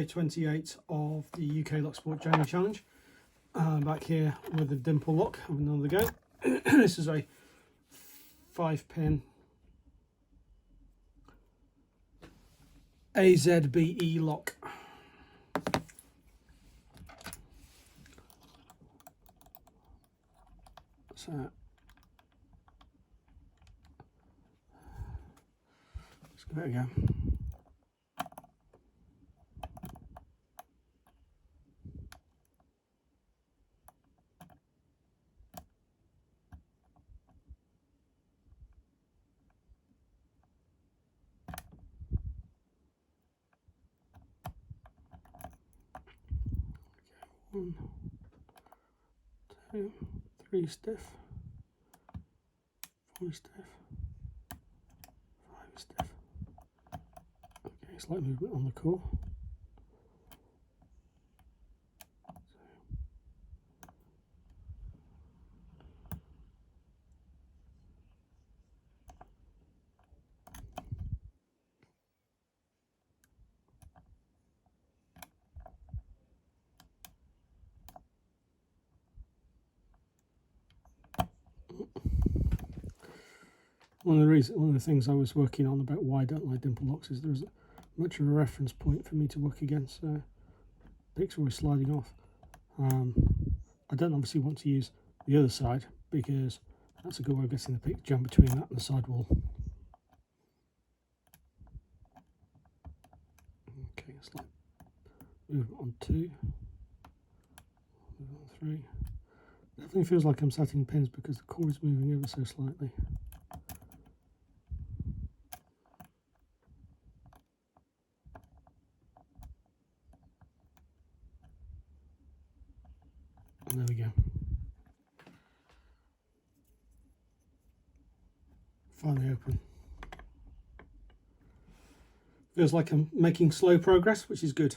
day 28 of the UK Locksport January Challenge. Back here with the dimple lock, having another go. This is a 5-pin AZBE lock. So let's give it a go. One, two, three stiff, four stiff, five stiff. Okay, slight movement on the core. One of the things I was working on about why I don't like dimple locks is there's much of a reference point for me to work against. Picks are always sliding off. I don't obviously want to use the other side because that's a good way of getting the pick to jump between that and the sidewall. Okay, slight movement on 2, movement on 3. Definitely feels like I'm setting pins because the core is moving ever so slightly. And there we go. Finally open. Feels like I'm making slow progress, which is good.